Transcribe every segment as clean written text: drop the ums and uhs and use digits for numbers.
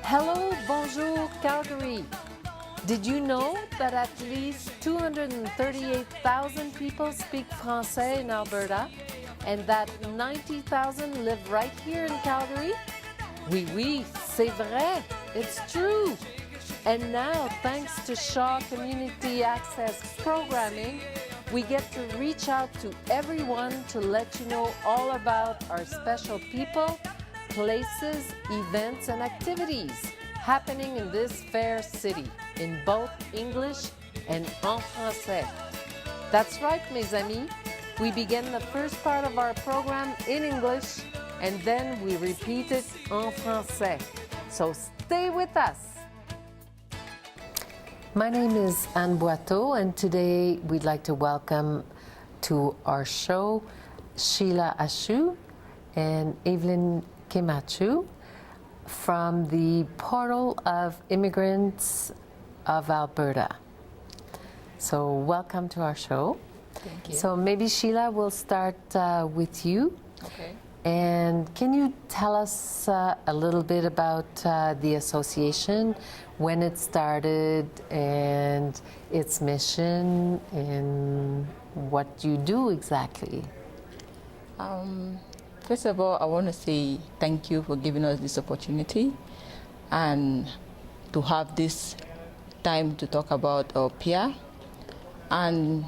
Hello, bonjour, Calgary. Did you know that at least 238,000 people speak Français in Alberta and that 90,000 live right here in Calgary? Oui, oui, c'est vrai. It's true. And now, thanks to Shaw Community Access Programming, we get to reach out to everyone to let you know all about our special people, places, events, and activities happening in this fair city in both English and en français. That's right, mes amis. We begin the first part of our program in English and then we repeat it en français. So stay with us. My name is Anne Boiteau, and today we'd like to welcome to our show Sheila Mangwe and Evelyne Kemajou from the Portail of Immigrants of Alberta. So welcome to our show. Thank you. So maybe Sheila, we'll start with you. Okay. And can you tell us a little bit about the association, when it started, and its mission, and what you do exactly? First of all, I want to say thank you for giving us this opportunity and to have this time to talk about our PIA. And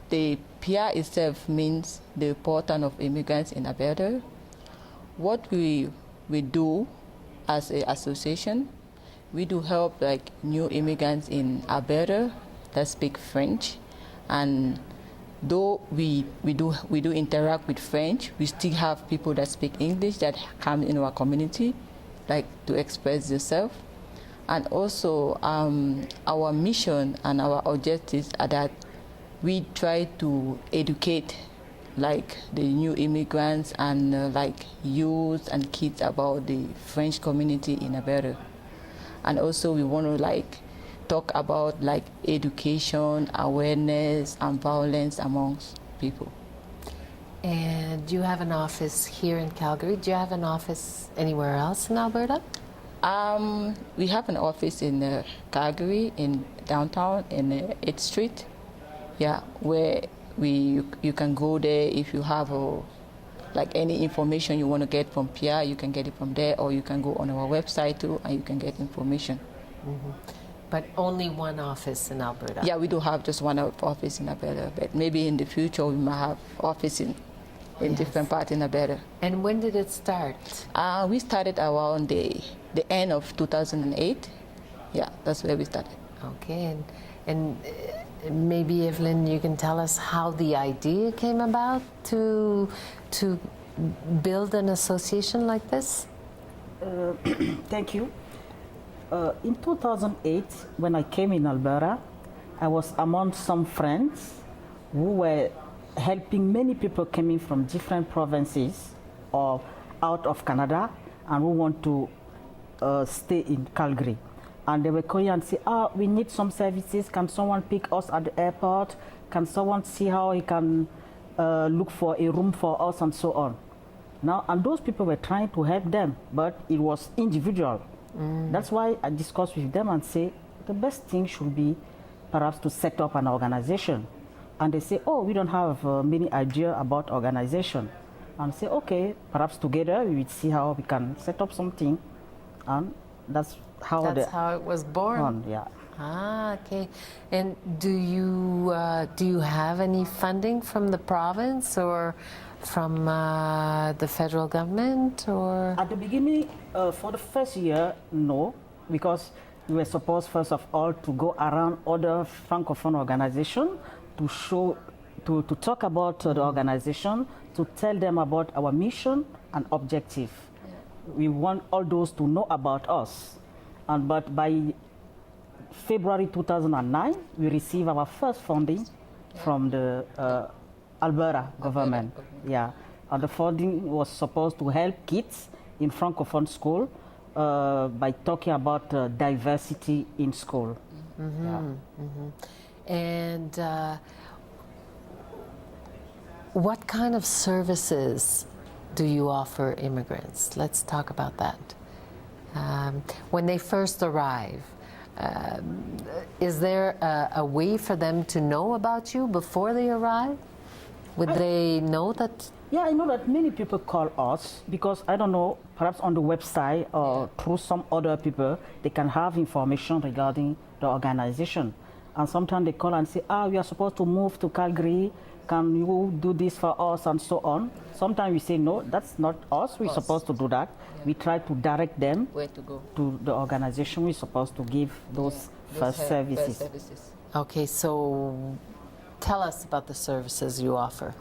the PIA itself means the Portail of Immigrants in Alberta. What we do as an association, we do help like new immigrants in Alberta that speak French, and though we do interact with French, we still have people that speak English that come in our community, like to express themselves. And also our mission and our objectives are that we try to educate like the new immigrants and like youth and kids about the French community in Alberta. And also we want to like talk about like education, awareness, and violence amongst people. And you have an office here in Calgary. Do you have an office anywhere else in Alberta? We have an office in Calgary, in downtown, in 8th Street. Yeah, where you can go there if you have like any information you want to get from PIA, you can get it from there, or you can go on our website too and you can get information. Mm-hmm. But only one office in Alberta? Yeah, we do have just one office in Alberta, but maybe in the future we might have office in Yes. different parts in Alberta. And when did it start? We started around the end of 2008. Yeah, that's where we started. Okay, and maybe Evelyne, you can tell us how the idea came about to build an association like this? Thank you. In 2008, when I came in Alberta, I was among some friends who were helping many people coming from different provinces or out of Canada and who want to stay in Calgary. And they were calling and say, we need some services. Can someone pick us at the airport? Can someone see how he can look for a room for us and so on? Now, and those people were trying to help them, but it was individual. That's why I discussed with them and say, the best thing should be perhaps to set up an organization. And they say, we don't have many idea about organization. And I say, okay, perhaps together we will see how we can set up something. And that's how it was born. Yeah. Okay. And do you have any funding from the province or from the federal government, or? At the beginning, for the first year, no, because we were supposed first of all to go around other Francophone organizations to show, to talk about the organization, to tell them about our mission and objective. We want all those to know about us. But by February 2009, we received our first funding from the Alberta government. Yeah, and the funding was supposed to help kids in Francophone school by talking about diversity in school. Mm-hmm. Yeah. Mm-hmm. And what kind of services do you offer immigrants? Let's talk about that. When they first arrive, is there a way for them to know about you before they arrive? Would they know that? Yeah, I know that many people call us because, I don't know, perhaps on the website or through some other people, they can have information regarding the organization. And sometimes they call and say, we are supposed to move to Calgary. Can you do this for us, and so on. Sometimes we say, no, that's not us. We're supposed to do that. Yeah. We try to direct them where to go to the organization we're supposed to give those first services. Okay, so tell us about the services you offer.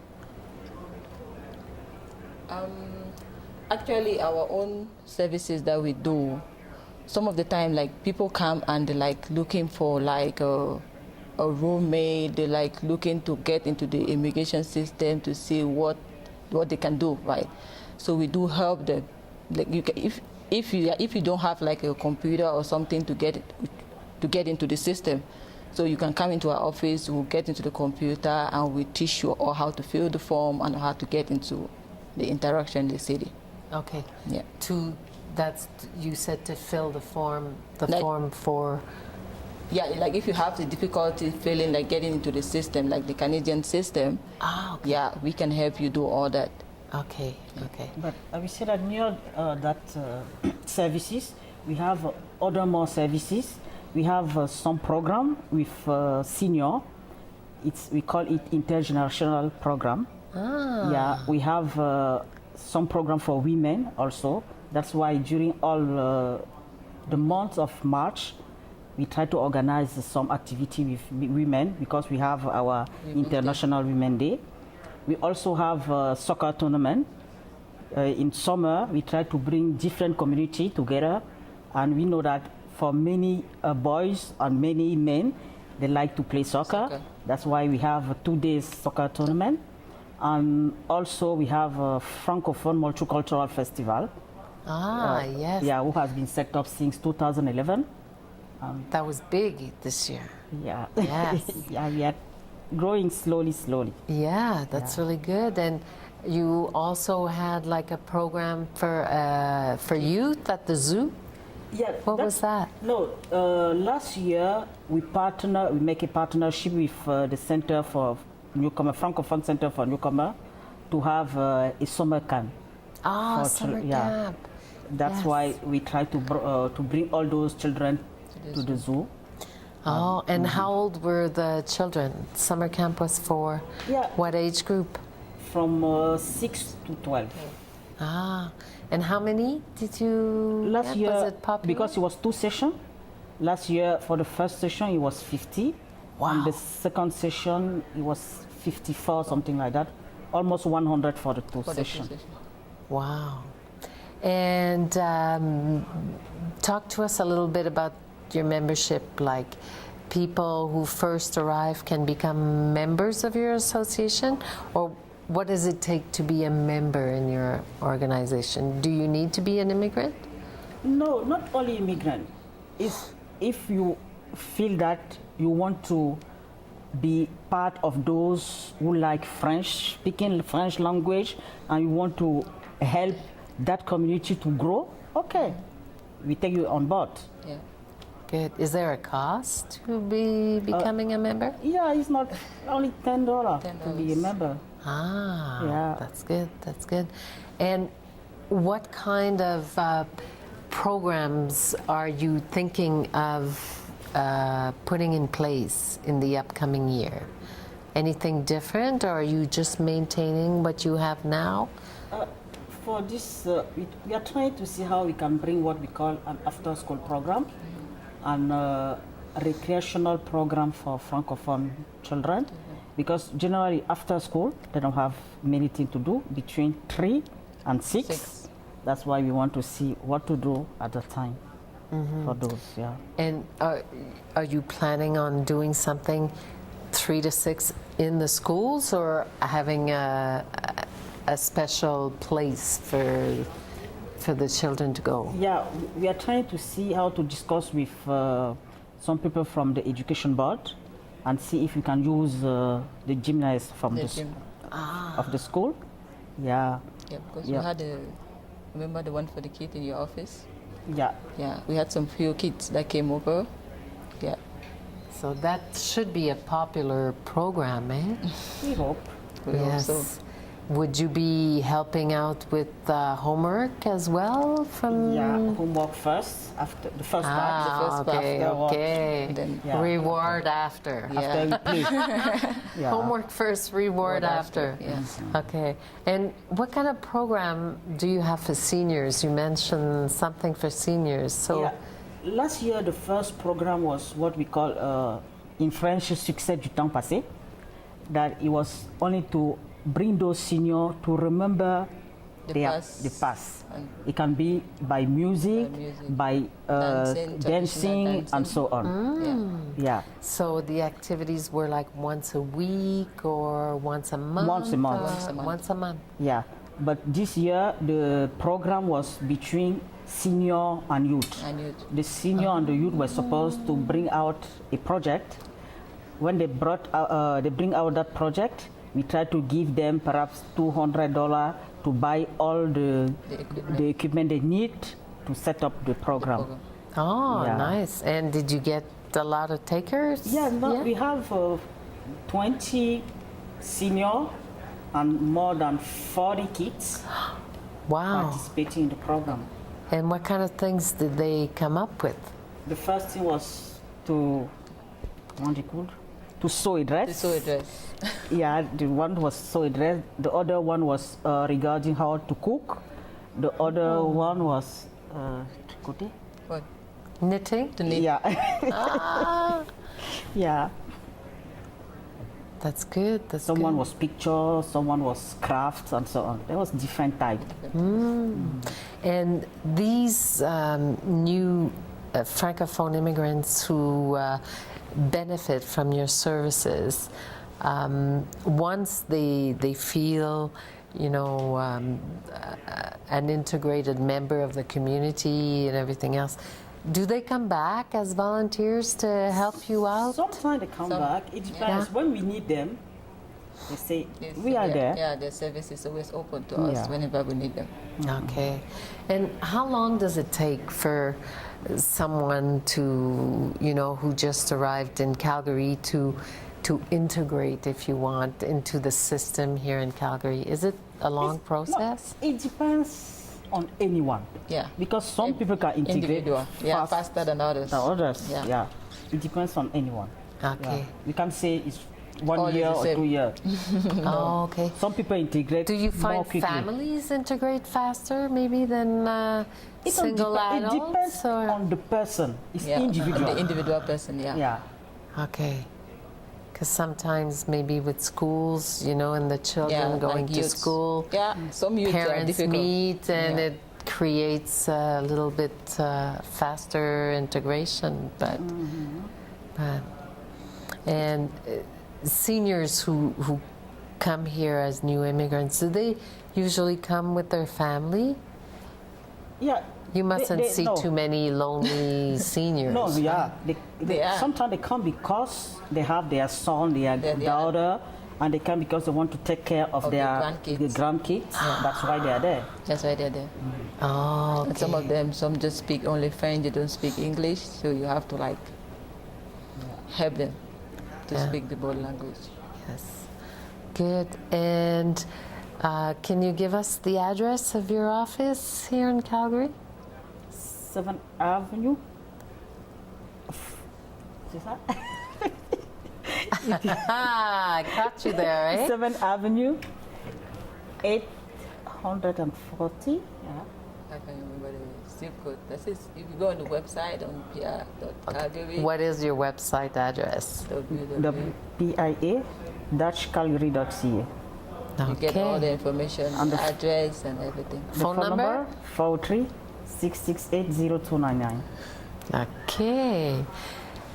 Actually, our own services that we do, some of the time, like, people come and they're like looking for like a roommate, they're like looking to get into the immigration system to see what they can do, right? So we do help them. Like, you can, if you don't have like a computer or something to get into the system, so you can come into our office, we'll get into the computer and we teach you all how to fill the form and how to get into the interaction in the city. Okay. Yeah. You said to fill the form, like, form for. Yeah, like if you have the difficulty filling, like getting into the system, like the Canadian system. Okay. Yeah, we can help you do all that. Okay. Okay. But I will say that near that services, we have other more services. We have some program with senior. We call it intergenerational program. Yeah, we have some program for women also. That's why during all the month of March, we try to organize some activity with women because we have our International Women Day. We also have a soccer tournament. In summer, we try to bring different community together, and we know that for many boys and many men, they like to play soccer. That's why we have a 2 days soccer tournament. And also we have a Francophone Multicultural Festival. Yes. Yeah, who has been set up since 2011. That was big this year. Yeah. Yes. Yeah, we are growing slowly. Yeah, that's really good. And you also had like a program for youth at the zoo. Yeah. What was that? No, last year we make a partnership with the Center for Newcomer, Francophone Center for Newcomer, to have a summer camp. Summer camp. That's why we try to bring all those children to the zoo. And how old were the children? Summer camp was for what age group? From 6 to 12. And how many did you Last get? year, was it popular? because it was 2 sessions. Last year, for the first session, it was 50. Wow. And the second session, it was 54, something like that. Almost 100 for the two sessions. Wow. And talk to us a little bit about your membership, like people who first arrive can become members of your association, or what does it take to be a member in your organization? Do you need to be an immigrant? No, not only immigrant. If you feel that you want to be part of those who like French, speaking French language, and you want to help that community to grow, okay, we take you on board. Yeah. Good. Is there a cost to be becoming a member? Yeah, it's not only $10 to be a member. Yeah. That's good. That's good. And what kind of programs are you thinking of putting in place in the upcoming year? Anything different, or are you just maintaining what you have now? For this, we are trying to see how we can bring what we call an after-school program and a recreational program for Francophone children, because generally after school they don't have many things to do between 3 and 6. That's why we want to see what to do at the time for those. Yeah. And are you planning on doing something 3 to 6 in the schools, or having a special place for the children to go? Yeah, we are trying to see how to discuss with some people from the education board and see if we can use the gymnast from of the school. Yeah. Yeah, because you had remember the one for the kid in your office? Yeah. Yeah, we had some few kids that came over. Yeah. So that should be a popular program, eh? We hope. We hope Yes. so. Would you be helping out with homework as well from? Yeah, homework first, after the first part. the first part, okay, afterwards, okay. then- Yeah. Reward after. After we play. Yeah. Homework first, reward after. Yes. Okay. And what kind of program do you have for seniors? You mentioned something for seniors. So Yeah. Last year, the first program was what we call in French succès du temps passé. That it was only to bring those seniors to remember The their past. the past. And- It can be by music, by Dancing, traditional dancing, and dancing. so on. Yeah. So the activities were like once a week or once a month? Once a month. Once a month. Once a month. Yeah, but this year the program was between senior and youth. And youth. The senior and the youth were supposed to bring out a project. When they bring out that project, we try to give them perhaps $200 to buy all the equipment they need to set up the program. Oh, Yeah. nice. And did you get a lot of takers? Yeah, no, we have 20 senior and more than 40 kids Wow. participating in the program. And what kind of things did they come up with? The first thing was to, what do you call? To sew a dress. The sew dress. Yeah, the one was sew a dress. The other one was regarding how to cook. The other one was tricoter. What? Knitting? To knit. Yeah, Ah, yeah. that's good. That's Someone good. was picture, someone was crafts, and so on. There was different type. And these new Francophone immigrants who benefit from your services, once they feel, you know, an integrated member of the community and everything else, do they come back as volunteers to help you out? Sometimes they come back. It depends. Yeah. When we need them, they say, Yes, we are yeah, there. Yeah, their service is always open to us Yeah. whenever we need them. Okay. And how long does it take for someone to, you know, who just arrived in Calgary to integrate, if you want, into the system here in Calgary? Is it a long process? No, it depends on anyone. Yeah. Because some people can integrate Individual. Yeah, faster than others. than others. Yeah. Yeah. It depends on anyone. Okay. Yeah. We can say it's All one is year the or same. 2 years. Oh, okay. Some people integrate Do you more find quickly. families integrate faster maybe than It don't single depend- adults? It depends or? on the person. It's Yeah, individual. the individual person, yeah. Yeah. Okay. Because sometimes maybe with schools, you know, and the children Yeah, going like to youths. school, Yeah, some youth are parents difficult. meet and Yeah. it creates a little bit faster integration. But and seniors who come here as new immigrants, do they usually come with their family? Yeah. You mustn't They- see no. too many lonely seniors. No, yeah. They are. Sometimes they come because they have their son, their Their daughter, and they come because they want to take care of Of their their grandkids. the grandkids. That's why they are there. That's why they're there. Oh, And some of okay. them, some just speak only French, they don't speak English, so you have to like help them to Yeah. speak the body language. Yes. Good. And can you give us the address of your office here in Calgary? 7th Avenue. C'est ça? Ah, I caught you there, eh? 7th Avenue, 840. Yeah. I can remember the zip code. That is, if you go on the website on pr.calgary, What is your website address? The PIA-calgary.ca. you get all the Okay. information, And the the address and everything. The Phone number? 436680299. Okay.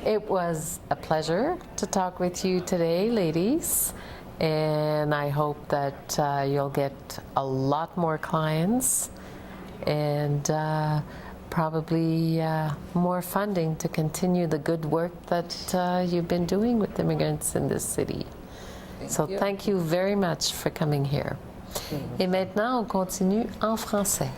It was a pleasure to talk with you today, ladies. And I hope that you'll get a lot more clients and probably more funding to continue the good work that you've been doing with immigrants in this city. So thank you very much for coming here. Et maintenant, on continue en français.